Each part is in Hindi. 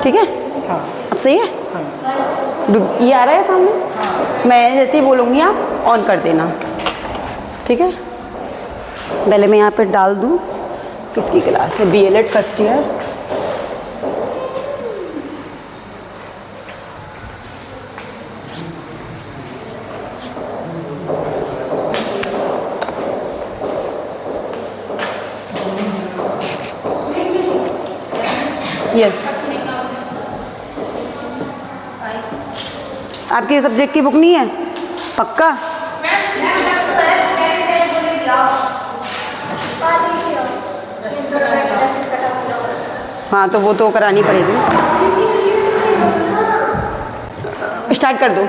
ठीक है? हाँ। अब सही है? हाँ। ये आ रहा है सामने? मैं जैसे ही बोलूँगी आप ऑन कर देना, ठीक है? पहले मैं यहाँ पे डाल दूँ किसकी क्लास है, BLED फर्स्ट ईयर। यस, आपके सब्जेक्ट की बुक नहीं है पक्का? हाँ तो वो तो करानी पड़ेगी। स्टार्ट कर दो।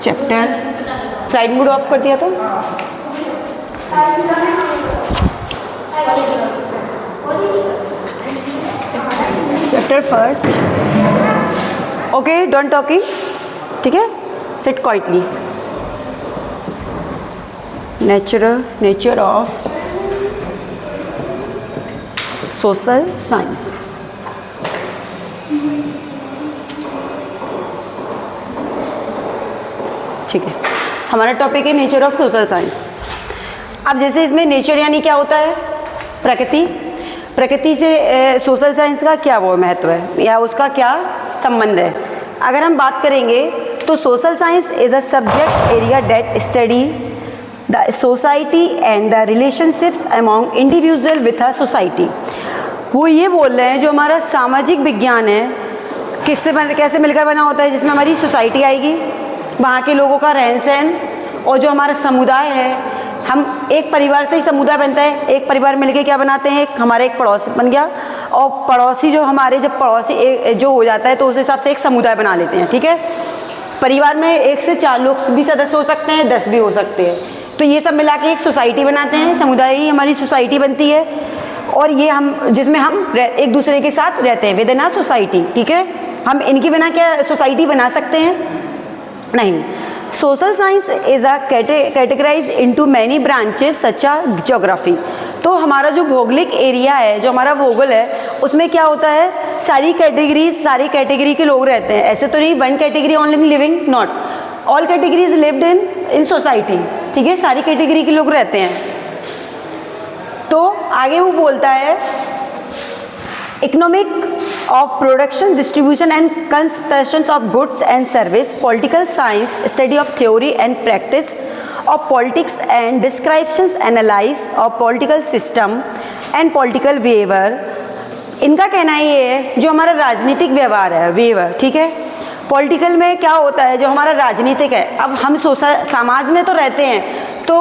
चैप्टर फ्लाइट मोड ऑफ कर दिया तो chapter first. Okay, don't talking, ठीक है? Sit quietly. Nature of social science. ठीक है, हमारा टॉपिक है नेचर ऑफ सोशल साइंस। अब जैसे इसमें नेचर यानी क्या होता है? प्रकृति। प्रकृति से सोशल साइंस का क्या वो महत्व है या उसका क्या संबंध है? अगर हम बात करेंगे तो social science is a subject area that study the society and the relationships among individual with a society. वो ये बोल रहे हैं जो हमारा सामाजिक विज्ञान है किससे कैसे मिलकर बना होता है, जिसमें हमारी सोसाइटी आएगी, वहाँ के लोगों का रहन सहन, और जो हमारा समुदाय है, हम एक परिवार से ही समुदाय बनता है। एक परिवार मिलके क्या बनाते हैं, हमारा एक पड़ोसी बन गया, और पड़ोसी जो हमारे जब पड़ोसी जो हो जाता है तो उस हिसाब से एक समुदाय बना लेते हैं, ठीक है? परिवार में 1 से 4 लोग भी सदस्य हो सकते हैं, 10 भी हो सकते हैं, तो ये सब मिला के एक सोसाइटी बनाते हैं। समुदाय ही हमारी सोसाइटी बनती है, और ये हम जिसमें हम एक दूसरे के साथ रहते हैं विद इन अ सोसाइटी, ठीक है? हम इनके बिना क्या सोसाइटी बना सकते हैं? नहीं। Social science is a categorize into many branches such a geography. तो हमारा जो भौगोलिक एरिया है, जो हमारा भूगोल है, उसमें क्या होता है, सारी कैटेगरी के लोग रहते हैं। ऐसे तो नहीं one category only living, not all categories lived in society, ठीक है? सारी कैटेगरी के लोग रहते हैं। तो आगे वो बोलता है economic of production, distribution and consumption of goods and service, political science, study of theory and practice of politics and descriptions, analyze of political system and political behavior। इनका कहना ये है जो हमारा राजनीतिक व्यवहार है, व्यवहार, ठीक है? पॉलिटिकल में क्या होता है, जो हमारा राजनीतिक है। अब हम समाज में तो रहते हैं, तो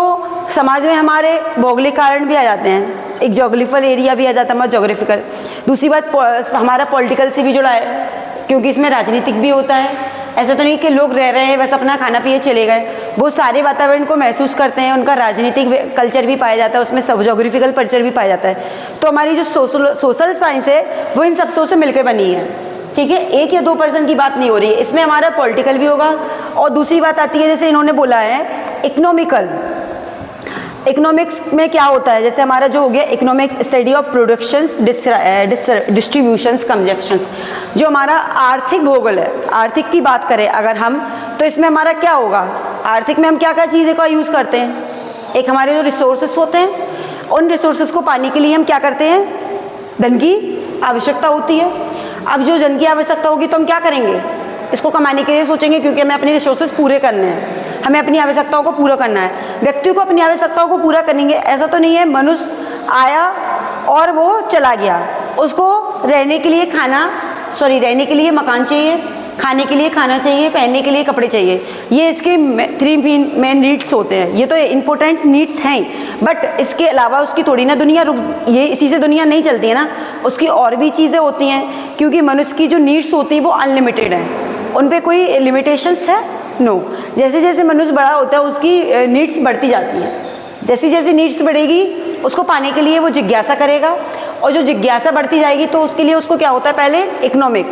समाज में हमारे भौगोलिक कारण भी आ जाते हैं, एक जोग्राफिकल एरिया भी आ जाता है हमारा जोग्राफिकल। दूसरी बात हमारा पॉलिटिकल से भी जुड़ा है, क्योंकि इसमें राजनीतिक भी होता है। ऐसा तो नहीं कि लोग रह रहे हैं बस अपना खाना पिए चले गए, वो सारे वातावरण को महसूस करते हैं, उनका राजनीतिक कल्चर भी पाया जाता है, उसमें सब जोग्राफिकल कल्चर भी पाया जाता है। तो हमारी जो सोशल साइंस है वो इन सबसों से मिलकर बनी है, ठीक है? 1 या 2% की बात नहीं हो रही है, इसमें हमारा पॉलिटिकल भी होगा। और दूसरी बात आती है, जैसे इन्होंने बोला है इकोनॉमिकल। इकोनॉमिक्स में क्या होता है, जैसे हमारा जो हो गया economics study of productions, distributions, conjunctions. जो हमारा आर्थिक भूगोल है, आर्थिक की बात करें अगर हम, तो इसमें हमारा क्या होगा, आर्थिक में हम क्या क्या चीज़ों का यूज़ करते हैं। एक हमारे जो रिसोर्सेस होते हैं, उन रिसोर्सेस को पाने के लिए हम क्या करते हैं, धन की आवश्यकता होती है। अब जो धन की आवश्यकता होगी तो हम क्या करेंगे, इसको कमाने के लिए सोचेंगे, क्योंकि हमें अपने रिसोर्सेज पूरे करने हैं, हमें अपनी आवश्यकताओं को पूरा करना है। व्यक्ति को अपनी आवश्यकताओं को पूरा करेंगे, ऐसा तो नहीं है मनुष्य आया और वो चला गया, उसको रहने के लिए मकान चाहिए, खाने के लिए खाना चाहिए, पहनने के लिए कपड़े चाहिए। ये इसके 3 मेन नीड्स होते हैं, ये तो इम्पोर्टेंट नीड्स हैं, बट इसके अलावा उसकी थोड़ी ना दुनिया ये इसी से दुनिया नहीं चलती है ना, उसकी और भी चीज़ें होती हैं, क्योंकि मनुष्य की जो नीड्स होती है वो अनलिमिटेड है, उन पर कोई लिमिटेशंस है नो। जैसे जैसे मनुष्य बड़ा होता है उसकी नीड्स बढ़ती जाती हैं, जैसी जैसी नीड्स बढ़ेगी उसको पाने के लिए वो जिज्ञासा करेगा, और जो जिज्ञासा बढ़ती जाएगी तो उसके लिए उसको क्या होता है, पहले इकोनॉमिक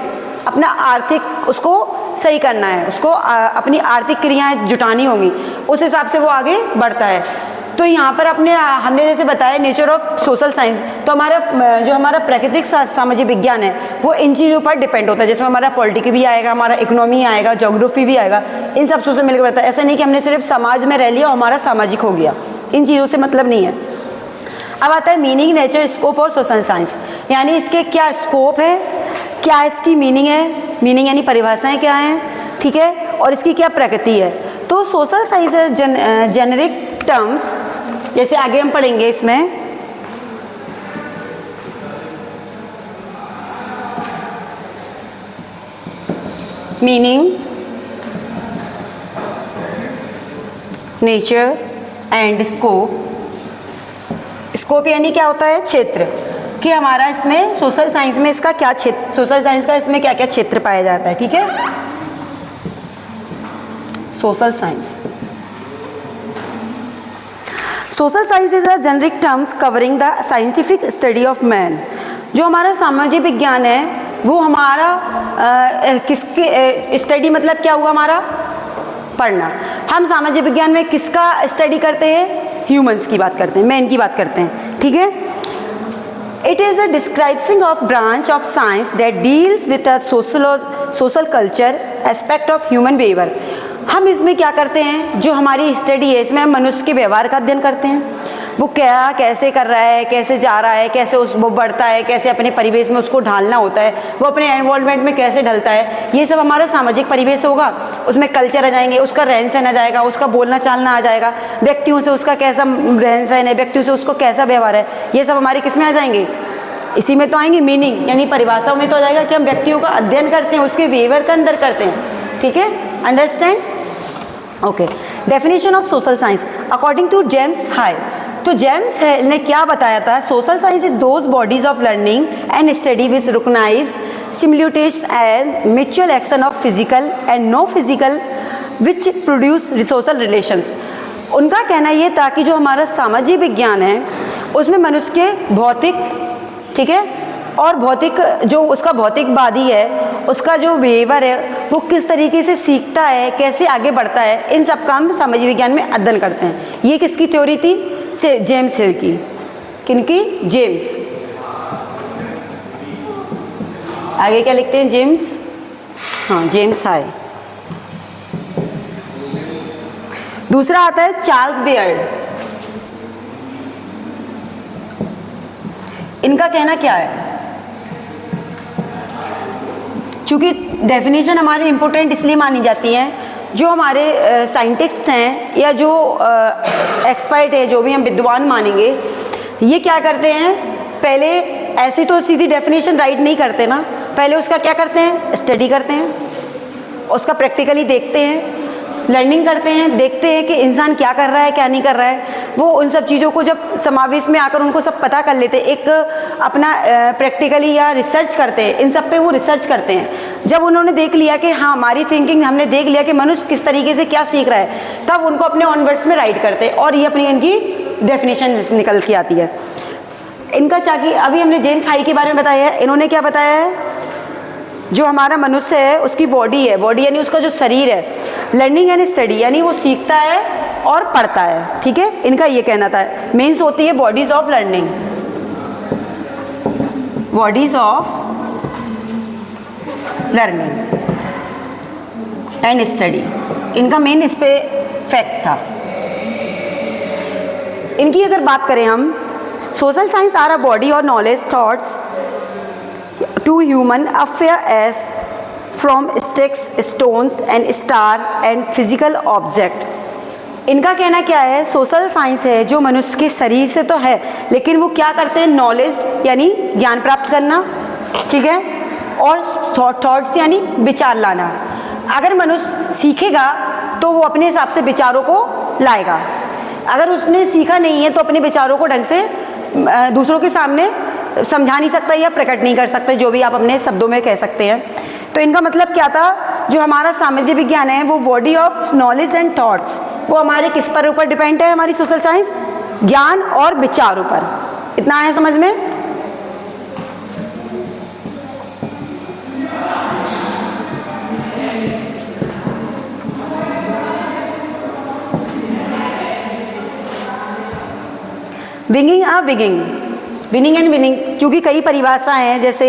अपना आर्थिक उसको सही करना है, उसको अपनी आर्थिक क्रियाएं जुटानी होंगी, उस हिसाब से वो आगे बढ़ता है। तो यहाँ पर हमने जैसे बताया नेचर ऑफ सोशल साइंस, तो हमारा प्राकृतिक सामाजिक विज्ञान है वो इन चीज़ों पर डिपेंड होता है, जिसमें हमारा पॉलिटिक्स भी आएगा, हमारा इकोनॉमी आएगा, ज्योग्राफी भी आएगा, इन सब चीज़ों से मिलकर बनता है। ऐसा नहीं कि हमने सिर्फ समाज में रह लिया और हमारा सामाजिक हो गया, इन चीज़ों से मतलब नहीं है। अब आता है मीनिंग, नेचर, स्कोप और सोशल साइंस, यानी इसके क्या स्कोप है, क्या इसकी मीनिंग है, मीनिंग यानी परिभाषाएं क्या हैं, ठीक है, और इसकी क्या प्रकृति है। तो सोशल साइंस है जेनेरिक टर्म्स, जैसे आगे हम पढ़ेंगे इसमें meaning, nature and scope. Scope यानी क्या होता है, क्षेत्र, कि हमारा इसमें सोशल साइंस में इसका क्या क्षेत्र, सोशल साइंस का इसमें क्या क्या क्षेत्र पाया जाता है, ठीक है। Social science, social science is a generic terms covering the scientific study of man. जो हमारा सामाजिक विज्ञान है वो हमारा किसके स्टडी, मतलब क्या हुआ, हमारा पढ़ना। हम सामाजिक विज्ञान में किसका स्टडी करते हैं, ह्यूमंस की बात करते हैं, मैन की बात करते हैं, ठीक है। It is a describing of branch of science that deals with a social culture aspect of human behaviour. हम इसमें क्या करते हैं, जो हमारी स्टडी है इसमें हम मनुष्य के व्यवहार का अध्ययन करते हैं, वो क्या कैसे कर रहा है, कैसे जा रहा है, कैसे वो बढ़ता है, कैसे अपने परिवेश में उसको ढालना होता है, वो अपने एनवायरनमेंट में कैसे ढलता है, ये सब हमारा सामाजिक परिवेश होगा। उसमें कल्चर आ जाएंगे, उसका रहन सहन आ जाएगा, उसका बोलना चालना आ जाएगा, व्यक्तियों से उसका कैसा रहन सहन है, व्यक्तियों से उसको कैसा व्यवहार है, ये सब हमारे किस में आ जाएंगे, इसी में तो आएंगे। मीनिंग यानी परिभाषाओं में तो आ जाएगा कि हम व्यक्तियों का अध्ययन करते हैं, उसके बिहेवियर का अंदर करते हैं, ठीक है, understand, okay. Definition of social science according to James High. तो जेम्स ने क्या बताया था, social science is those bodies of learning and study which recognize simulated and mutual action of physical and no physical which produce social relations. उनका कहना ये था कि जो हमारा सामाजिक विज्ञान है उसमें मनुष्य के भौतिक, ठीक है, और भौतिक जो उसका भौतिकवादी है, उसका जो बिहेवियर है वो किस तरीके से सीखता है, कैसे आगे बढ़ता है, इन सब का हम सामाजिक विज्ञान में अध्ययन करते हैं। ये किसकी थ्योरी थी, से जेम्स हिल की, किनकी, जेम्स। आगे क्या लिखते हैं, जेम्स, हाँ जेम्स हाई। दूसरा आता है चार्ल्स बेयर्ड। इनका कहना क्या है, चूंकि डेफिनेशन हमारी इंपॉर्टेंट इसलिए मानी जाती है, जो हमारे साइंटिस्ट हैं या जो एक्सपर्ट है, जो भी हम विद्वान मानेंगे, ये क्या करते हैं, पहले ऐसी तो सीधी डेफिनेशन राइट नहीं करते ना, पहले उसका क्या करते हैं, स्टडी करते हैं, उसका प्रैक्टिकली देखते हैं, लर्निंग करते हैं, देखते हैं कि इंसान क्या कर रहा है क्या नहीं कर रहा है। वो उन सब चीज़ों को जब समावेश में आकर उनको सब पता कर लेते हैं, एक अपना प्रैक्टिकली या रिसर्च करते हैं, इन सब पे वो रिसर्च करते हैं। जब उन्होंने देख लिया कि हाँ हमारी थिंकिंग, हमने देख लिया कि मनुष्य किस तरीके से क्या सीख रहा है, तब उनको अपने ऑन वर्ड्स में राइट करते हैं और ये अपनी इनकी डेफिनेशन निकल के आती है। इनका चाकि अभी हमने जेम्स हाई के बारे में बताया है, इन्होंने क्या बताया है, जो हमारा मनुष्य है उसकी बॉडी है, बॉडी यानी उसका जो शरीर है, लर्निंग एंड स्टडी यानी वो सीखता है और पढ़ता है, ठीक है, इनका ये कहना था। मीन्स होती है bodies of learning, bodies of learning and study, इनका मेन इस पे फैक्ट था। इनकी अगर बात करें हम, social science are a body और knowledge thoughts to human affair as from sticks, stones and star and physical object। इनका कहना क्या है, सोशल साइंस है जो मनुष्य के शरीर से तो है, लेकिन वो क्या करते हैं, नॉलेज यानी ज्ञान प्राप्त करना, ठीक है, और थॉट्स यानी विचार लाना। अगर मनुष्य सीखेगा तो वो अपने हिसाब से विचारों को लाएगा, अगर उसने सीखा नहीं है तो अपने विचारों को ढंग से दूसरों के सामने समझा नहीं सकता या प्रकट नहीं कर सकता, जो भी आप अपने शब्दों में कह सकते हैं। तो इनका मतलब क्या था, जो हमारा सामाजिक विज्ञान है वो body of knowledge and thoughts, वो हमारे किस पर ऊपर डिपेंड है, हमारी सोशल साइंस, ज्ञान और विचारों पर। इतना आया समझ में। Winging winging, winning and winning, क्योंकि कई परिभाषाएं हैं, जैसे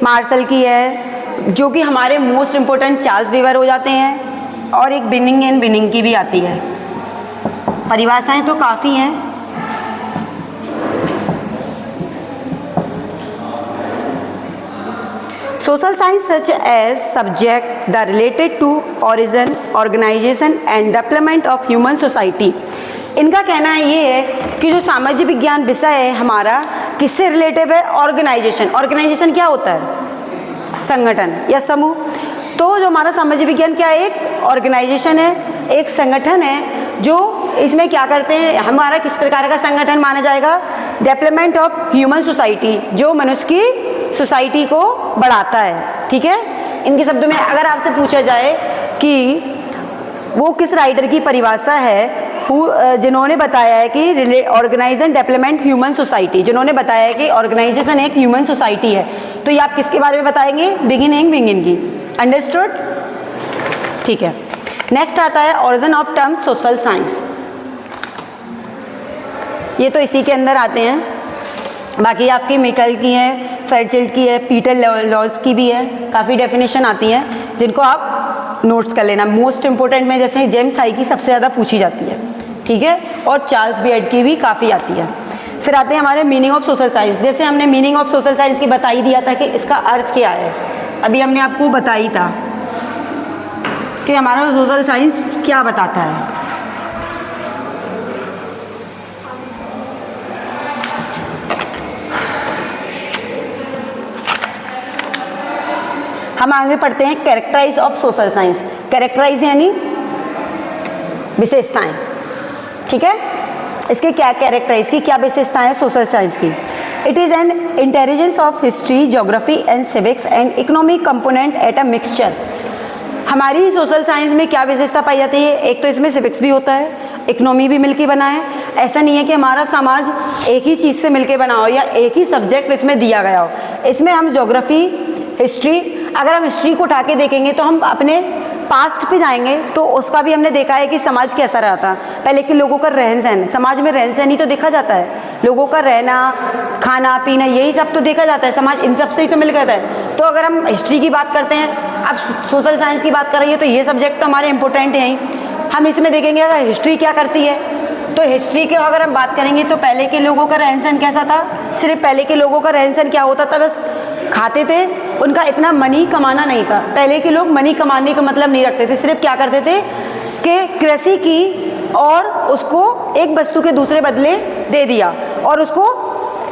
मार्शल की है जो कि हमारे मोस्ट इम्पोर्टेंट चार्ल्स वीवर हो जाते हैं, और एक विनिंग एंड विनिंग की भी आती है। परिभाषाएं तो काफ़ी हैं। Social science such as subject the related to origin, organization and development of human society। इनका कहना ये है कि जो सामाजिक विज्ञान विषय है हमारा किससे रिलेटिव है? ऑर्गेनाइजेशन। ऑर्गेनाइजेशन क्या होता है? संगठन या समूह। तो जो हमारा सामाजिक विज्ञान क्या है? एक ऑर्गेनाइजेशन है, एक संगठन है जो इसमें क्या करते हैं, हमारा किस प्रकार का संगठन माना जाएगा? डेवलपमेंट ऑफ ह्यूमन सोसाइटी, जो मनुष्य की सोसाइटी को बढ़ाता है। ठीक है, इनके शब्दों में अगर आपसे पूछा जाए कि वो किस राइटर की परिभाषा है जिन्होंने बताया है कि ऑर्गेनाइजेशन डेवलपमेंट ह्यूमन सोसाइटी, जिन्होंने बताया है कि ऑर्गेनाइजेशन एक ह्यूमन सोसाइटी है, तो ये आप किसके बारे में बताएंगे? बिगिनिंग विंगिंग की। अंडरस्टूड? ठीक है। नेक्स्ट आता है origin of term social science. ये तो इसी के अंदर आते हैं, बाकी आपकी मिकल की है, फेरचिल्ड की है, पीटर लॉल्स की भी है, काफ़ी डेफिनेशन आती है जिनको आप नोट्स कर लेना। मोस्ट इंपोर्टेंट में जैसे जेम्स हाई की सबसे ज़्यादा पूछी जाती है, ठीक है, और चार्ल्स बियर्ड की भी काफ़ी आती है। फिर आते हैं हमारे मीनिंग ऑफ सोशल साइंस। जैसे हमने मीनिंग ऑफ सोशल साइंस की बता ही दिया था कि इसका अर्थ क्या है, अभी हमने आपको बताई था कि हमारा सोशल साइंस क्या बताता है। हम आगे पढ़ते हैं characterize of social science. Characterize यानी विशेषताएं, ठीक है। इसके क्या कैरेक्टराइज की क्या विशेषताएं हैं सोशल साइंस की? It is an intelligence of history, geography and civics and economic component at a mixture. हमारी सोशल साइंस में क्या विशेषता पाई जाती है? एक तो इसमें सिविक्स भी होता है, इकोनॉमी भी मिलके बना है। ऐसा नहीं है कि हमारा समाज एक ही चीज़ से मिलके बना हो या एक ही सब्जेक्ट इसमें दिया गया हो। इसमें हम ज्योग्राफी, हिस्ट्री, अगर हम हिस्ट्री को उठा के देखेंगे तो हम अपने पास्ट पे जाएंगे तो उसका भी हमने देखा है कि समाज कैसा रहा था। पहले के लोगों का रहन सहन, समाज में रहन सहन ही तो देखा जाता है, लोगों का रहना, खाना पीना, यही सब तो देखा जाता है। समाज इन सब से ही तो मिल जाता है। तो अगर हम हिस्ट्री की बात करते हैं, अब सोशल साइंस की बात कर रही है, तो ये सब्जेक्ट तो हमारे इंपॉर्टेंट हैं ही। हम इसमें देखेंगे अगर हिस्ट्री क्या करती है, तो हिस्ट्री की अगर हम बात करेंगे तो पहले के लोगों का रहन सहन कैसा था। सिर्फ पहले के लोगों का रहन सहन क्या होता था? बस खाते थे, उनका इतना मनी कमाना नहीं था। पहले के लोग मनी कमाने का मतलब नहीं रखते थे, सिर्फ क्या करते थे कि कृषि की और उसको एक वस्तु के दूसरे बदले दे दिया और उसको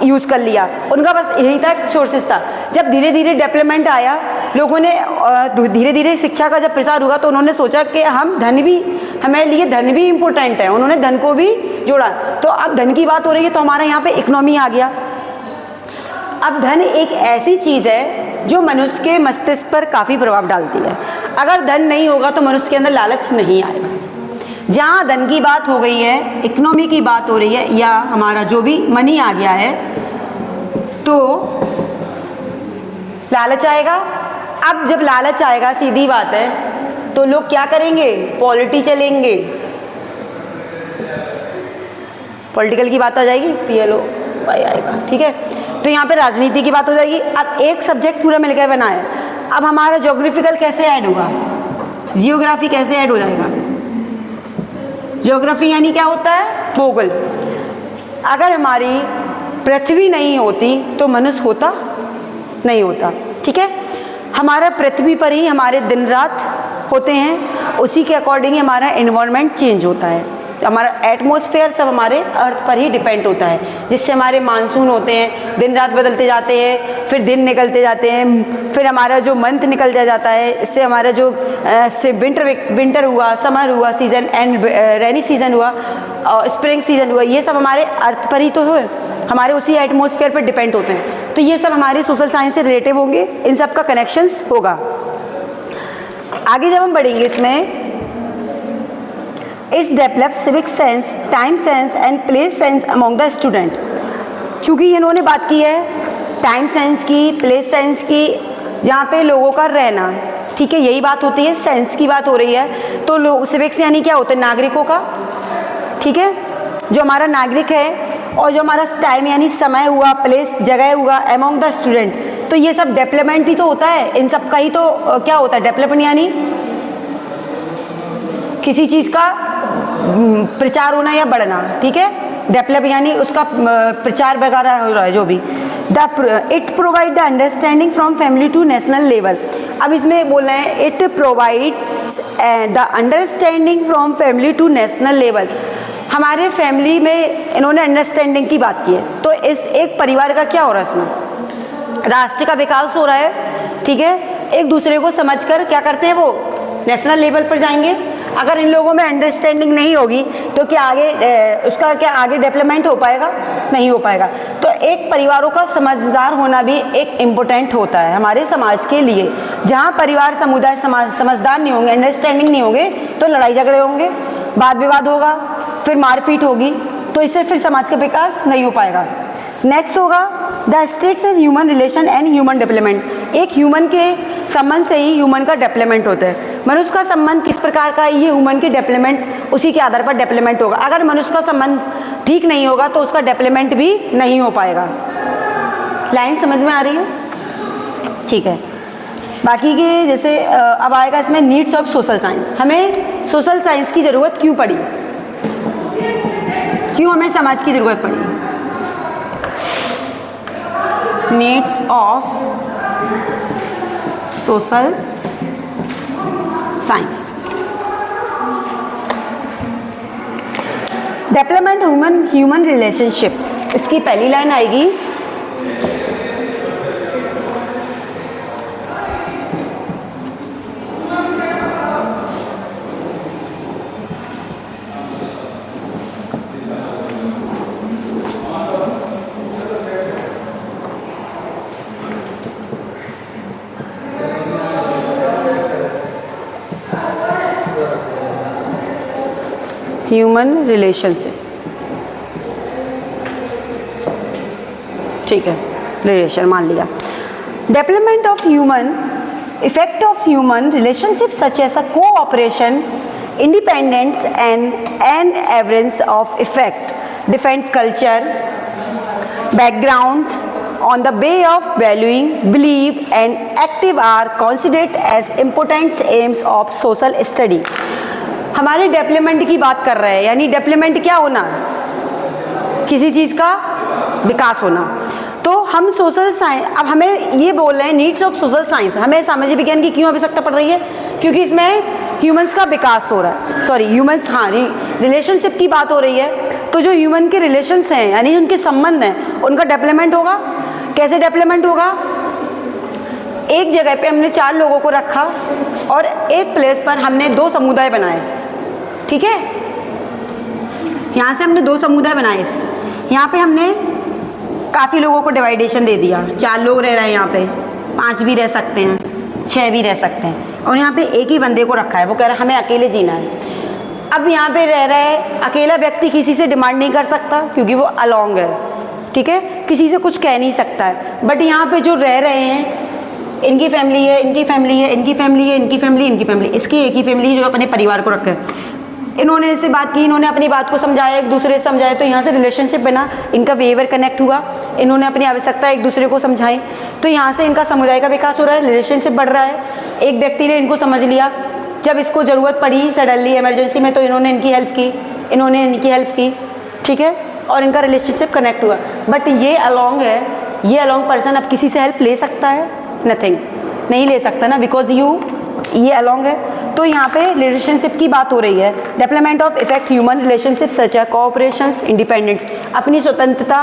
यूज़ कर लिया। उनका बस यही तक सोर्सेस था। जब धीरे धीरे डेवलपमेंट आया, लोगों ने धीरे धीरे शिक्षा का जब प्रसार हुआ तो उन्होंने सोचा कि हम धन भी, हमारे लिए धन भी इम्पोर्टेंट है, उन्होंने धन को भी जोड़ा। तो अब धन की बात हो रही है तो हमारा यहाँ पे इकोनॉमी आ गया। अब धन एक ऐसी चीज़ है जो मनुष्य के मस्तिष्क पर काफ़ी प्रभाव डालती है। अगर धन नहीं होगा तो मनुष्य के अंदर लालच नहीं आएगा। जहाँ धन की बात हो गई है, इकोनॉमी की बात हो रही है, या हमारा जो भी मनी आ गया है, तो लालच आएगा। अब जब लालच आएगा, सीधी बात है, तो लोग क्या करेंगे? पॉलिटी चलेंगे। पॉलिटिकल की बात आ जाएगी, PLO आएगा, ठीक है। तो यहाँ पे राजनीति की बात हो जाएगी। अब एक सब्जेक्ट पूरा मिलकर बना है। अब हमारा ज्योग्राफिकल कैसे ऐड होगा? जियोग्राफी कैसे ऐड हो जाएगा? ज्योग्राफी यानी क्या होता है? भूगोल। अगर हमारी पृथ्वी नहीं होती तो मनुष्य होता नहीं होता, ठीक है। हमारा पृथ्वी पर ही हमारे दिन रात होते हैं, उसी के अकॉर्डिंग हमारा एनवायरनमेंट चेंज होता है। हमारा एटमॉस्फेयर सब हमारे अर्थ पर ही डिपेंड होता है, जिससे हमारे मानसून होते हैं, दिन रात बदलते जाते हैं, फिर दिन निकलते जाते हैं, फिर हमारा जो मंथ निकल जाता है। इससे हमारा जो विंटर हुआ, समर हुआ सीजन, एंड रेनी सीजन हुआ, स्प्रिंग सीजन हुआ, ये सब हमारे अर्थ पर ही तो है, हमारे उसी एटमॉस्फेयर पर डिपेंड होते हैं। तो ये सब हमारी सोशल साइंस से रिलेटिव होंगे, इन सब का कनेक्शंस होगा। आगे जब हम बढ़ेंगे इसमें, it develop civic sense, time sense and place sense among the student. चूँकि इन्होंने बात की है टाइम सेंस की, प्लेस सेंस की, जहाँ पे लोगों का रहना, ठीक है, यही बात होती है, सेंस की बात हो रही है। तो लोग सिविक्स यानी क्या होता है? नागरिकों का, ठीक है। जो हमारा नागरिक है और जो हमारा टाइम यानी समय हुआ, प्लेस जगह हुआ, अमॉन्ग द स्टूडेंट, तो ये सब डेवलपमेंट ही तो होता है, इन सब का ही तो क्या होता है डेवलपमेंट, यानी किसी चीज़ का प्रचार होना या बढ़ना, ठीक है। डेवलप यानी उसका प्रचार वगैरह हो रहा है जो भी। It provide the understanding from family to national level. अब इसमें बोल रहे हैं it provides the understanding from family to national level. हमारे फैमिली में इन्होंने अंडरस्टैंडिंग की बात की है, तो इस एक परिवार का क्या हो रहा है, इसमें राष्ट्र का विकास हो रहा है, ठीक है। एक दूसरे को समझकर क्या करते हैं, वो नेशनल लेवल पर जाएंगे। अगर इन लोगों में अंडरस्टैंडिंग नहीं होगी तो क्या आगे उसका क्या आगे डेवलपमेंट हो पाएगा, नहीं हो पाएगा। तो एक परिवारों का समझदार होना भी एक इम्पोर्टेंट होता है हमारे समाज के लिए। जहाँ परिवार समुदाय समझदार नहीं होंगे, अंडरस्टैंडिंग नहीं होंगे, तो लड़ाई झगड़े होंगे, वाद विवाद होगा, फिर मारपीट होगी, तो इससे फिर समाज का विकास नहीं हो पाएगा। नेक्स्ट होगा the states and human relation and human development. एक ह्यूमन के संबंध से ही ह्यूमन का डेवलपमेंट होता है। मनुष्य का संबंध किस प्रकार का, ये ह्यूमन की डेवलपमेंट उसी के आधार पर डेवलपमेंट होगा। अगर मनुष्य का संबंध ठीक नहीं होगा तो उसका डेवलपमेंट भी नहीं हो पाएगा। लाइन समझ में आ रही है, ठीक है। बाकी के जैसे अब आएगा इसमें नीड्स ऑफ सोशल साइंस। हमें सोशल साइंस की ज़रूरत क्यों पड़ी, क्यों हमें समाज की ज़रूरत पड़ी। Needs of social science. Development human relationships, इसकी पहली लाइन आएगी ह्यूमन रिलेशनशिप, ठीक है, रिलेशन मान लिया। Development of human effect of human relationship such as a cooperation, independence and awareness of effect different culture backgrounds on the way of valuing, belief and active are considered as important aims of social study। हमारे डेवलपमेंट की बात कर रहे हैं, यानी डेवलपमेंट क्या होना, किसी चीज़ का विकास होना। तो हम सोशल साइंस, अब हमें ये बोल रहे हैं नीड्स ऑफ सोशल साइंस, हमें सामाजिक विज्ञान की क्यों आवश्यकता पड़ रही है, क्योंकि इसमें ह्यूमंस का विकास हो रहा है, सॉरी ह्यूमंस, हाँ रिलेशनशिप की बात हो रही है। तो जो ह्यूमन के रिलेशंस हैं यानी उनके संबंध हैं, उनका डेवलपमेंट होगा। कैसे डेवलपमेंट होगा, एक जगह पे हमने 4 लोगों को रखा और एक प्लेस पर हमने 2 समुदाय बनाए, ठीक है। यहाँ से हमने 2 समुदाय बनाए, यहाँ पे हमने काफ़ी लोगों को डिवाइडेशन दे दिया। 4 लोग रह रहे हैं यहाँ पे, 5 भी रह सकते हैं, 6 भी रह सकते हैं, और यहाँ पे एक ही बंदे को रखा है, वो कह रहा है हमें अकेले जीना है। अब यहाँ पे रह रहे अकेला व्यक्ति किसी से डिमांड नहीं कर सकता क्योंकि वो अलॉन्ग है, ठीक है, किसी से कुछ कह नहीं सकता है। बट यहाँ पे जो रह रहे हैं, इनकी फैमिली है, इनकी फैमिली है, इनकी फैमिली है, इनकी फैमिली, इनकी फैमिली, इसकी एक ही फैमिली जो अपने परिवार को रखे है। इन्होंने इससे बात की, इन्होंने अपनी बात को समझाया, एक दूसरे से समझाया, तो यहाँ से रिलेशनशिप बना, इनका बिहेवियर कनेक्ट हुआ, इन्होंने अपनी आवश्यकता एक दूसरे को समझाई, तो यहाँ से इनका समुदाय का विकास हो रहा है, रिलेशनशिप बढ़ रहा है। एक व्यक्ति ने इनको समझ लिया, जब इसको ज़रूरत पड़ी सडनली इमरजेंसी में, तो इन्होंने इनकी हेल्प की, इन्होंने इनकी हेल्प की, ठीक है, और इनका रिलेशनशिप कनेक्ट हुआ। बट ये अलॉन्ग है, ये अलॉन्ग पर्सन अब किसी से हेल्प ले सकता है, नथिंग, नहीं ले सकता ना, बिकॉज ये अलॉन्ग है। तो यहाँ पे रिलेशनशिप की बात हो रही है। Development of effect human relationship such है कोऑपरेशंस, इंडिपेंडेंस, अपनी स्वतंत्रता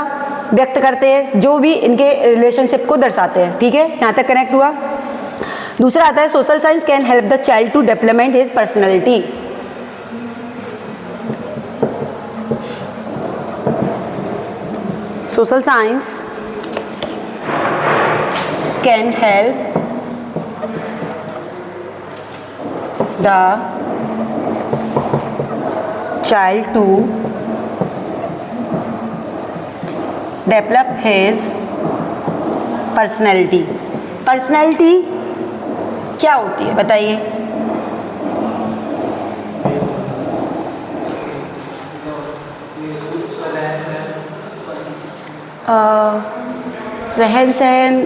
व्यक्त करते हैं, जो भी इनके रिलेशनशिप को दर्शाते हैं, ठीक है, यहाँ तक कनेक्ट हुआ। दूसरा आता है social science can help the child to development his personality. Social science can help the child to develop his personality। Personality क्या होती है बताइए? रहन सहन,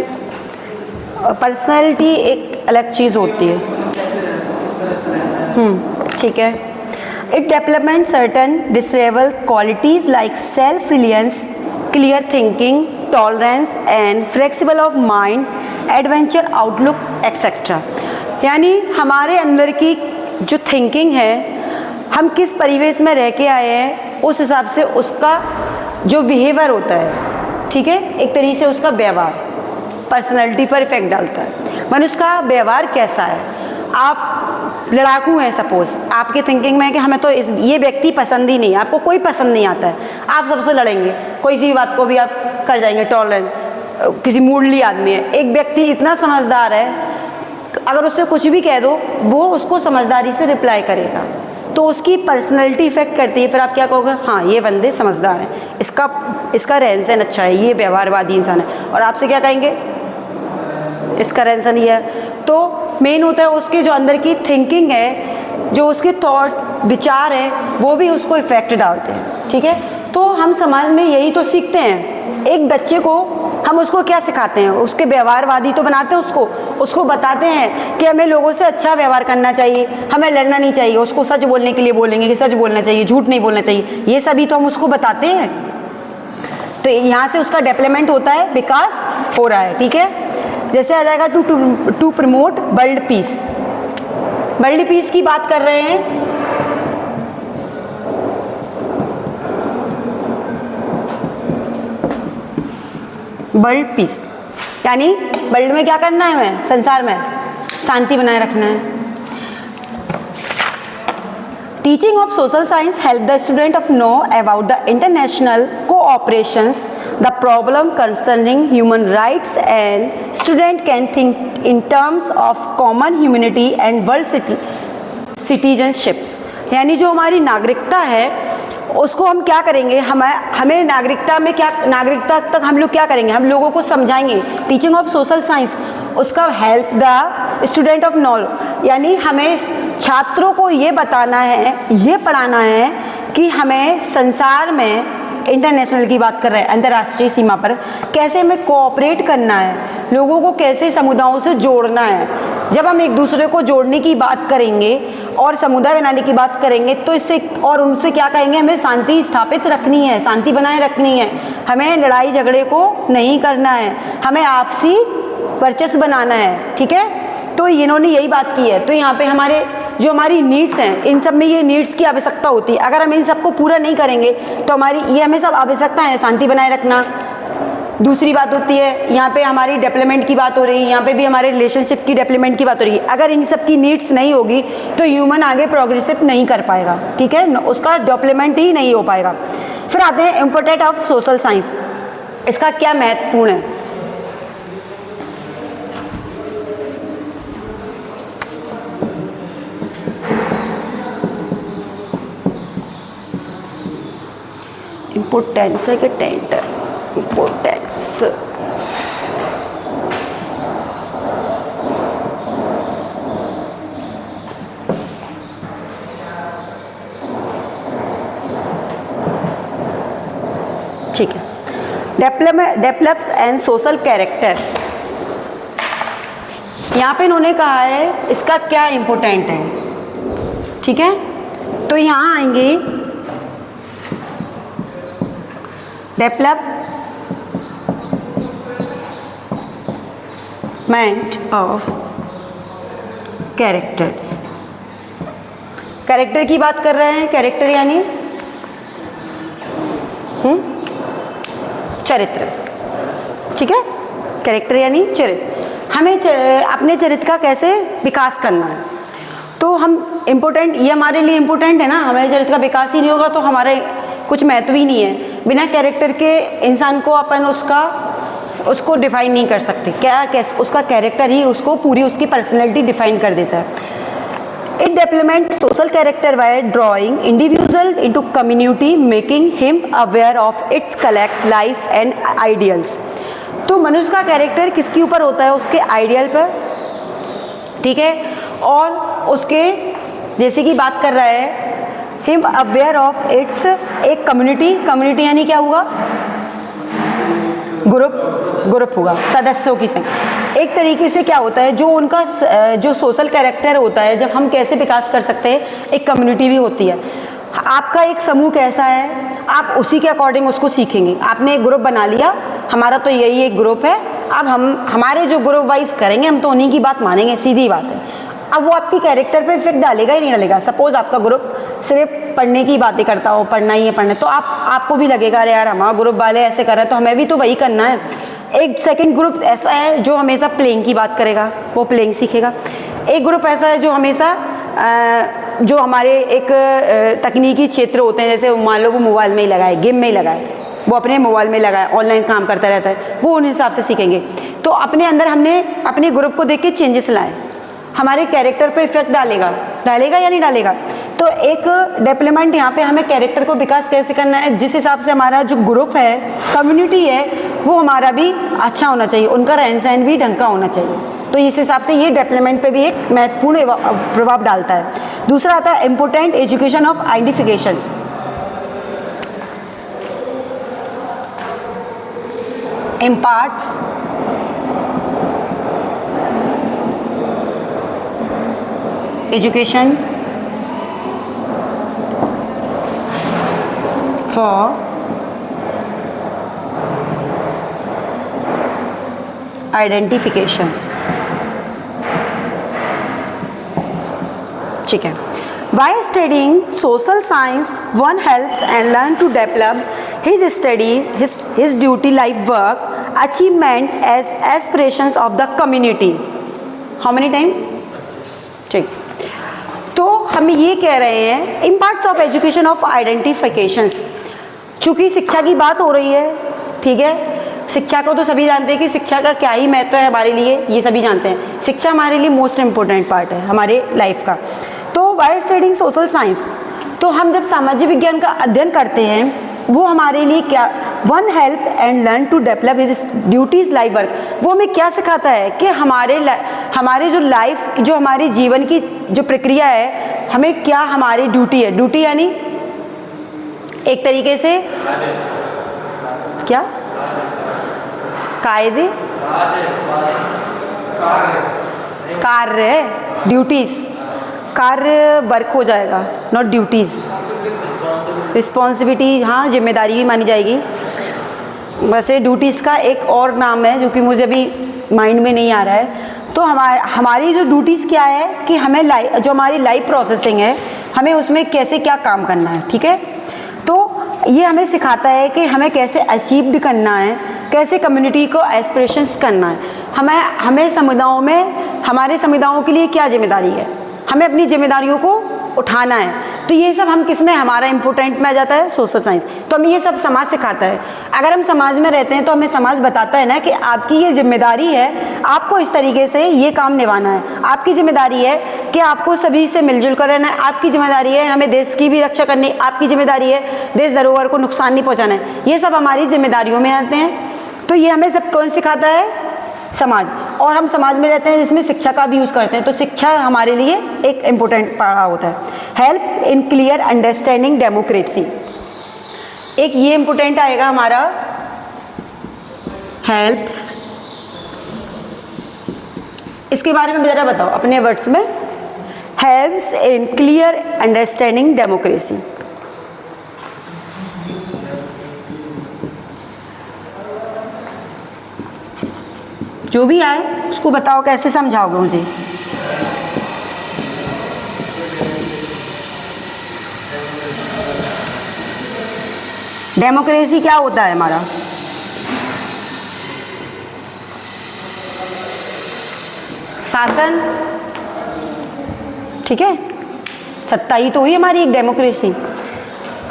पर्सनैलिटी एक अलग चीज़ होती है। ठीक है। It development certain desirable qualities like self reliance, clear thinking, tolerance and flexible of mind, adventure outlook etcetera. यानी हमारे अंदर की जो थिंकिंग है, हम किस परिवेश में रह के आए हैं उस हिसाब से उसका जो बिहेवियर होता है, ठीक है, एक तरीके से उसका व्यवहार पर्सनैलिटी पर इफेक्ट डालता है। मनुष्य का व्यवहार कैसा है। आप लड़ाकू हैं, सपोज आपके थिंकिंग में है कि हमें तो ये व्यक्ति पसंद ही नहीं है, आपको कोई पसंद नहीं आता है, आप सबसे लड़ेंगे, कोई सी बात को भी आप कर जाएंगे, टॉलरेंस, किसी मूडली आदमी है। एक व्यक्ति इतना समझदार है, अगर उससे कुछ भी कह दो वो उसको समझदारी से रिप्लाई करेगा, तो उसकी पर्सनैलिटी इफेक्ट करती है। फिर आप क्या कहोगे, हाँ ये बंदे समझदार हैं, इसका रहन सहन अच्छा है, ये व्यवहारवादी इंसान है। और आपसे क्या कहेंगे, इसका रहन सहन ये है। तो मेन होता है उसके जो अंदर की थिंकिंग है, जो उसके थॉट विचार है, वो भी उसको इफेक्ट डालते हैं। ठीक है। तो हम समाज में यही तो सीखते हैं। एक बच्चे को हम उसको क्या सिखाते हैं, उसके व्यवहारवादी तो बनाते हैं, उसको बताते हैं कि हमें लोगों से अच्छा व्यवहार करना चाहिए, हमें लड़ना नहीं चाहिए, उसको सच बोलने के लिए बोलेंगे कि सच बोलना चाहिए, झूठ नहीं बोलना चाहिए, ये सभी तो हम उसको बताते हैं। तो यहाँ से उसका डेवलपमेंट होता है, विकास हो रहा है। ठीक है। जैसे आ जाएगा to promote world peace. World peace की बात कर रहे हैं। वर्ल्ड पीस यानी वर्ल्ड में क्या करना है, हमें संसार में शांति बनाए रखना है। Teaching of social science help the student of know about the international cooperations, the problem concerning human rights, and student can think in terms of common humanity and world citizenships. यानी जो हमारी नागरिकता है उसको हम क्या करेंगे, हमें नागरिकता में क्या, नागरिकता तक हम लोग क्या करेंगे, हम लोगों को समझाएंगे। टीचिंग ऑफ सोशल साइंस, उसका help the student of knowledge, यानी हमें छात्रों को ये बताना है, ये पढ़ाना है कि हमें संसार में, इंटरनेशनल की बात कर रहे हैं, अंतर्राष्ट्रीय सीमा पर कैसे हमें कोऑपरेट करना है, लोगों को कैसे समुदायों से जोड़ना है। जब हम एक दूसरे को जोड़ने की बात करेंगे और समुदाय बनाने की बात करेंगे तो इससे और उनसे क्या कहेंगे, हमें शांति स्थापित रखनी है, शांति बनाए रखनी है, हमें लड़ाई झगड़े को नहीं करना है, हमें आपसी वर्चस्व बनाना है। ठीक है। तो इन्होंने यही बात की है। तो यहाँ पे जो हमारी नीड्स हैं, इन सब में ये नीड्स की आवश्यकता होती है। अगर हम इन सबको पूरा नहीं करेंगे तो ये हमें सब आवश्यकता है, शांति बनाए रखना। दूसरी बात होती है, यहाँ पे हमारी डेवलपमेंट की बात हो रही है, यहाँ पे भी हमारे रिलेशनशिप की डेवलपमेंट की बात हो रही है। अगर इन सब की नीड्स नहीं होगी तो ह्यूमन आगे प्रोग्रेसिव नहीं कर पाएगा। ठीक है। उसका डेवलपमेंट ही नहीं हो पाएगा। फिर आते हैं इम्पोर्टेंट ऑफ सोशल साइंस, इसका क्या महत्वपूर्ण है। इम्पोर्टेंस है कि टेंट है, इम्पोर्टेंस। ठीक है। डेवलप्स एंड सोशल कैरेक्टर, यहाँ पे इन्होंने कहा है इसका क्या इम्पोर्टेंट है। ठीक है। तो यहाँ आएंगे डेवलपमेंट ऑफ कैरेक्टर्स। कैरेक्टर की बात कर रहे हैं। कैरेक्टर यानी चरित्र। ठीक है। कैरेक्टर यानी चरित्र। हमें अपने चरित्र का कैसे विकास करना है। तो हम इम्पोर्टेंट, ये हमारे लिए इम्पोर्टेंट है ना, हमारे चरित्र का विकास ही नहीं होगा तो हमारे कुछ महत्व ही नहीं है। बिना कैरेक्टर के इंसान को अपन उसको डिफाइन नहीं कर सकते। उसका कैरेक्टर ही उसको पूरी उसकी पर्सनैलिटी डिफाइन कर देता है। It development social character bye drawing individual into community, making him aware of its collect life and ideals. तो मनुष्य का कैरेक्टर किसके ऊपर होता है, उसके आइडियल पर। ठीक है। और उसके जैसे कि बात कर रहा है हिम अवेयर ऑफ इट्स एक कम्युनिटी। कम्युनिटी यानी क्या हुआ, ग्रुप होगा, सदस्यों की संख्या। एक तरीके से क्या होता है, जो उनका जो सोशल कैरेक्टर होता है, जब हम कैसे विकास कर सकते हैं, एक कम्युनिटी भी होती है। आपका एक समूह कैसा है, आप उसी के अकॉर्डिंग उसको सीखेंगे। आपने एक ग्रुप बना लिया, हमारा तो यही एक ग्रुप है, अब हमारे जो ग्रुप वाइज करेंगे हम तो उन्हीं की बात मानेंगे, सीधी बात है। अब वो आपकी कैरेक्टर पे इफेक्ट डालेगा ही नहीं डालेगा। सपोज आपका ग्रुप सिर्फ पढ़ने की बातें करता हो, पढ़ना ही है पढ़ना, तो आपको भी लगेगा अरे यार हमारा ग्रुप वाले ऐसे कर रहे हैं तो हमें भी तो वही करना है। एक सेकंड ग्रुप ऐसा है जो हमेशा प्लेइंग की बात करेगा, वो प्लेइंग सीखेगा। एक ग्रुप ऐसा है जो हमेशा जो हमारे एक तकनीकी क्षेत्र होते हैं, जैसे मान लो वो मोबाइल में ही लगाए, गेम में ही लगाए, वो अपने मोबाइल में लगाए, ऑनलाइन काम करता रहता है, वो उन हिसाब से सीखेंगे। तो अपने अंदर हमने अपने ग्रुप को देख के चेंजेस लाए, हमारे कैरेक्टर पे इफेक्ट डालेगा या नहीं डालेगा। तो एक डेवलपमेंट यहाँ पे हमें कैरेक्टर को विकास कैसे करना है, जिस हिसाब से हमारा जो ग्रुप है, कम्युनिटी है, वो हमारा भी अच्छा होना चाहिए, उनका रहन सहन भी ढंग का होना चाहिए। तो इस हिसाब से ये डेवलपमेंट पे भी एक महत्वपूर्ण प्रभाव डालता है। दूसरा आता है important education of identifications. imparts education for identifications। ठीक है। While studying social science, one helps and learn to develop his study, his duty, life work, achievement as aspirations of the community. How many time? ठीक। तो हम ये कह रहे हैं impacts of education of identifications. चूँकि शिक्षा की बात हो रही है, ठीक है, शिक्षा को तो सभी जानते हैं कि शिक्षा का क्या ही महत्व है हमारे लिए, ये सभी जानते हैं। शिक्षा हमारे लिए मोस्ट इम्पोर्टेंट पार्ट है हमारे लाइफ का। तो वाइल स्टडिंग सोशल साइंस, तो हम जब सामाजिक विज्ञान का अध्ययन करते हैं, वो हमारे लिए क्या, one help and learn to develop his duties life work, वो हमें क्या सिखाता है कि हमारे जो लाइफ, जो हमारी जीवन की जो प्रक्रिया है, हमें क्या हमारी ड्यूटी है। ड्यूटी यानी एक तरीके से क्या, कायदे, कार्य, ड्यूटीज, कार्य वर्क हो जाएगा, नॉट ड्यूटीज, रिस्पॉन्सिबिलिटी, हाँ जिम्मेदारी भी मानी जाएगी। वैसे ड्यूटीज़ का एक और नाम है जो कि मुझे अभी माइंड में नहीं आ रहा है। तो हमारी जो ड्यूटीज़ क्या है कि हमें जो हमारी लाइफ प्रोसेसिंग है, हमें उसमें कैसे क्या काम करना है, ठीक है। तो ये हमें सिखाता है कि हमें कैसे अचीव्ड करना है, कैसे कम्युनिटी को एस्पिरेशंस करना है, हमें समुदायों में, हमारे समुदायों के लिए क्या जिम्मेदारी है, हमें अपनी जिम्मेदारियों को उठाना है। तो ये सब हम किस में, हमारा इम्पोर्टेंट में आ जाता है सोशल साइंस। तो हमें ये सब समाज सिखाता है। अगर हम समाज में रहते हैं तो हमें समाज बताता है ना कि आपकी ये जिम्मेदारी है, आपको इस तरीके से ये काम निभाना है। आपकी जिम्मेदारी है कि आपको सभी से मिलजुल कर रहना है। आपकी जिम्मेदारी है हमें देश की भी रक्षा करनी, आपकी जिम्मेदारी है देश धरोहर को नुकसान नहीं पहुँचाना है। ये सब हमारी जिम्मेदारियों में आते हैं। तो ये हमें सब कौन सिखाता है, समाज। और हम समाज में रहते हैं जिसमें शिक्षा का भी यूज़ करते हैं, तो शिक्षा हमारे लिए एक इम्पोर्टेंट पड़ा होता है। Help in clear understanding democracy, एक ये इम्पोर्टेंट आएगा हमारा, हेल्प्स। इसके बारे में ज़रा बताओ अपने वर्ड्स में। Helps in clear understanding democracy, जो भी आए उसको बताओ, कैसे समझाओगे मुझे। डेमोक्रेसी क्या होता है हमारा, शासन, ठीक है, सत्ता ही तो हुई हमारी एक डेमोक्रेसी।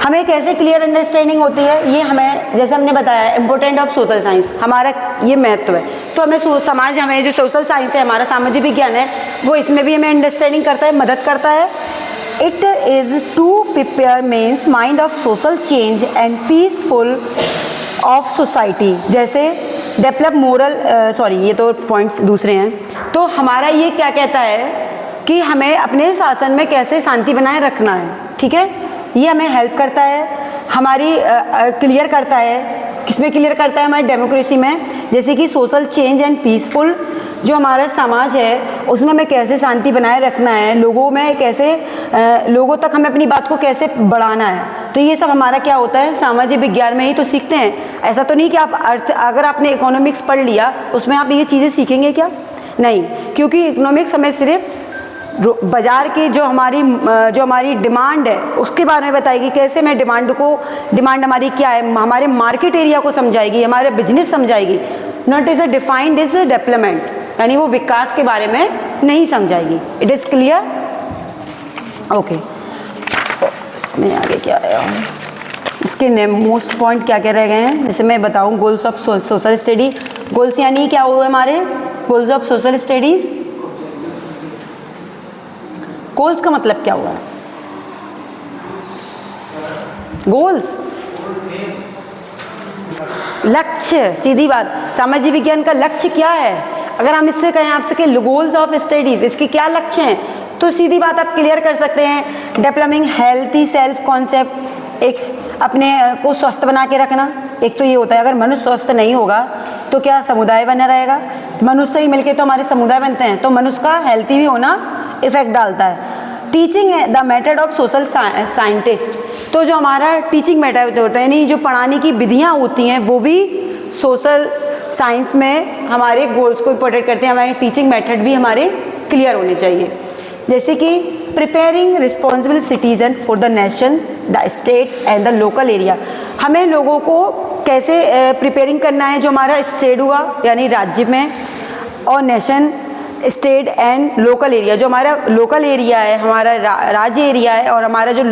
हमें कैसे क्लियर अंडरस्टैंडिंग होती है, ये हमें, जैसे हमने बताया, इम्पोर्टेंट ऑफ सोशल साइंस, हमारा ये महत्व है। तो हमें समाज, हमें जो सोशल साइंस है, हमारा सामाजिक विज्ञान है, वो इसमें भी हमें अंडरस्टैंडिंग करता है, मदद करता है। It is to prepare means mind of social change and peaceful of society, जैसे डेवलप मोरल, ये तो पॉइंट्स दूसरे हैं। तो हमारा ये क्या कहता है कि हमें अपने शासन में कैसे शांति बनाए रखना है, ठीक है। ये हमें हेल्प करता है, हमारी क्लियर करता है किसमें क्लियर करता है? हमारी डेमोक्रेसी में। जैसे कि सोशल चेंज एंड पीसफुल, जो हमारा समाज है उसमें हमें कैसे शांति बनाए रखना है, लोगों में कैसे लोगों तक हमें अपनी बात को कैसे बढ़ाना है। तो ये सब हमारा क्या होता है, सामाजिक विज्ञान में ही तो सीखते हैं। ऐसा तो नहीं कि आप अगर आपने इकोनॉमिक्स पढ़ लिया उसमें आप ये चीज़ें सीखेंगे क्या? नहीं, क्योंकि इकोनॉमिक्स हमें सिर्फ बाजार की जो हमारी डिमांड है उसके बारे में बताएगी, कैसे मैं डिमांड हमारी क्या है, हमारे मार्केट एरिया को समझाएगी, हमारे बिजनेस समझाएगी। Not is a defined is development, यानी वो विकास के बारे में नहीं समझाएगी। It is clear? ओके, इसमें आगे क्या आया, इसके मोस्ट पॉइंट क्या क्या रह गए हैं, जैसे मैं बताऊं। Goals of social study, goals यानी क्या हुए हमारे, goals of social studies. Goals का मतलब क्या हुआ है? गोल्स लक्ष्य, सीधी बात। सामाजिक विज्ञान का लक्ष्य क्या है? अगर हम इससे कहें आपसे कि गोल्स ऑफ स्टडीज, इसके क्या लक्ष्य हैं, तो सीधी बात आप क्लियर कर सकते हैं। डेवलपिंग हेल्थी सेल्फ कॉन्सेप्ट, एक अपने को स्वस्थ बना के रखना। एक तो ये होता है अगर मनुष्य स्वस्थ नहीं होगा तो क्या समुदाय बना रहेगा? मनुष्य ही मिलके तो हमारे समुदाय बनते हैं, तो मनुष्य का हेल्थी भी होना इफेक्ट डालता है। Teaching the method of social scientist, तो जो हमारा टीचिंग मेथड होता है, यानी जो पढ़ाने की विधियाँ होती हैं वो भी सोशल साइंस में हमारे गोल्स को इंपॉर्टेंट करते हैं। हमारे टीचिंग मेथड भी हमारे क्लियर होने चाहिए। जैसे कि preparing responsible citizen for the nation, the state and the local area, हमें लोगों को कैसे प्रिपेयरिंग करना है, जो हमारा स्टेट हुआ यानी राज्य में, और nation, state and local area, जो हमारा लोकल एरिया है, हमारा राज्य एरिया है, और हमारा जो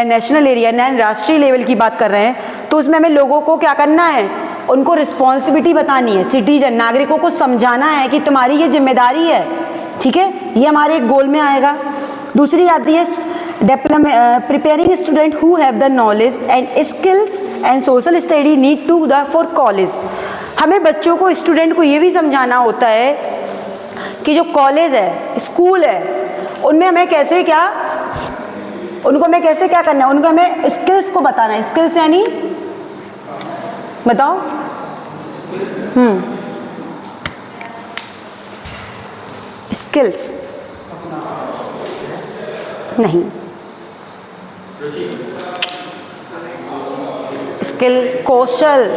नेशनल एरिया है, राष्ट्रीय लेवल की बात कर रहे हैं, तो उसमें हमें लोगों को क्या करना है, उनको रिस्पॉन्सिबिलिटी बतानी है। सिटीजन, नागरिकों को समझाना है कि तुम्हारी ये जिम्मेदारी है, ठीक है, ये हमारे एक गोल में आएगा। दूसरी आती है preparing student who have the knowledge and skills and social study need to the for college, हमें बच्चों को, स्टूडेंट को ये भी समझाना होता है कि जो कॉलेज है, स्कूल है, उनमें हमें कैसे क्या, उनको हमें कैसे क्या करना है, उनको हमें स्किल्स को बताना है। स्किल्स यानी बताओ, स्किल्स नहीं, स्किल कौशल,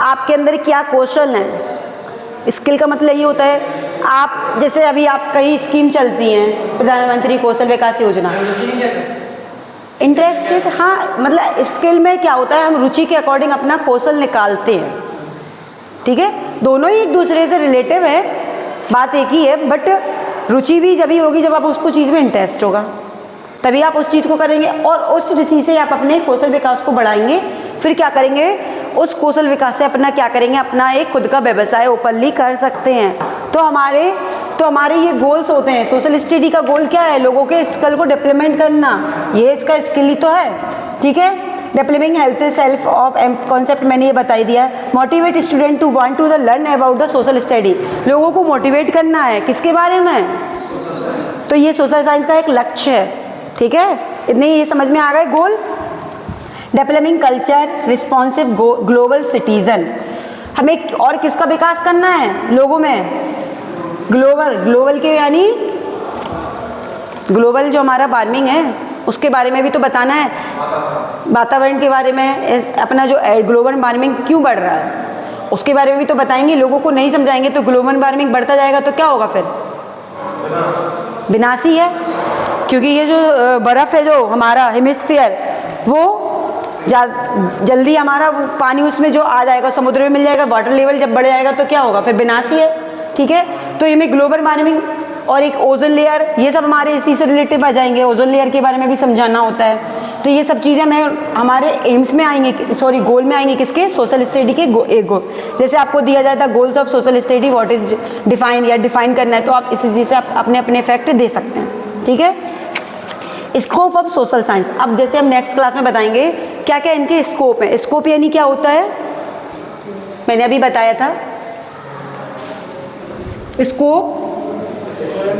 आपके अंदर क्या कौशल है। स्किल का मतलब ये होता है, आप जैसे अभी आप कई स्कीम चलती हैं, प्रधानमंत्री कौशल विकास योजना, इंटरेस्टेड, हाँ, मतलब स्किल में क्या होता है, हम रुचि के अकॉर्डिंग अपना कौशल निकालते हैं, ठीक है, दोनों ही एक दूसरे से रिलेटिव है, बात एक ही है, बट रुचि भी जब ही होगी जब आप उसको चीज़ में इंटरेस्ट होगा, तभी आप उस चीज़ को करेंगे, और उस रुचि से आप अपने कौशल विकास को बढ़ाएंगे। फिर क्या करेंगे, उस कौशल विकास से अपना क्या करेंगे, अपना एक खुद का व्यवसाय ओपनली कर सकते हैं। तो हमारे ये गोल्स होते हैं। सोशल स्टडी का गोल क्या है, लोगों के स्किल को डेवलपमेंट करना, ये इसका स्किल ही तो है, ठीक है। Developing health self of concept मैंने ये बता दिया है। Motivate student to want to the learn about the social study, लोगों को मोटिवेट करना है किसके बारे में, तो ये सोशल साइंस का एक लक्ष्य है, ठीक है। इतने ये समझ में आ गए goal. Developing culture responsive global citizen, हमें और किसका विकास करना है, लोगों में ग्लोबल के, यानी ग्लोबल जो हमारा वार्मिंग है उसके बारे में भी तो बताना है, वातावरण के बारे में, अपना जो ग्लोबल वार्मिंग क्यों बढ़ रहा है उसके बारे में भी तो बताएंगे। लोगों को नहीं समझाएंगे तो ग्लोबल वार्मिंग बढ़ता जाएगा तो क्या होगा, फिर विनाशी है, क्योंकि ये जो बर्फ़ है, जो हमारा हेमिस्फीयर, वो जल्दी हमारा पानी उसमें जो आ जाएगा, समुद्र में मिल जाएगा, वाटर लेवल जब बढ़ जाएगा तो क्या होगा, फिर विनाशी है, ठीक है। तो ये में ग्लोबल वार्मिंग और एक ओजोन लेयर, ये सब हमारे इसी से रिलेटिव आ जाएंगे। ओजोन लेयर के बारे में भी समझाना होता है, तो ये सब चीज़ें हमारे एम्स में आएंगे, सॉरी गोल में आएंगे, किसके, सोशल स्टडी के एक गोल। जैसे आपको दिया जाता है goals of social study, what is define, या डिफाइन करना है तो आप इसी चीज़ से आप अपने इफेक्ट दे सकते हैं, ठीक है। स्कोप ऑफ सोशल साइंस, अब जैसे हम नेक्स्ट क्लास में बताएंगे क्या क्या इनके स्कोप है। स्कोप यानी क्या होता है, मैंने अभी बताया था, स्कोप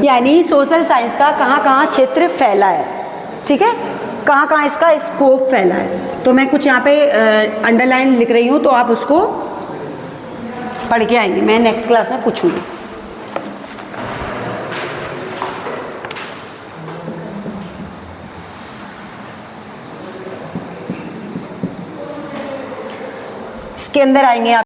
यानी सोशल साइंस का कहाँ कहाँ क्षेत्र फैला है, ठीक है। कहाँ कहाँ इसका स्कोप फैला है। तो मैं कुछ यहाँ पे अंडरलाइन लिख रही हूँ, तो आप उसको पढ़ के आएंगे, मैं नेक्स्ट क्लास में पूछूंगी। इसके अंदर आएंगे आप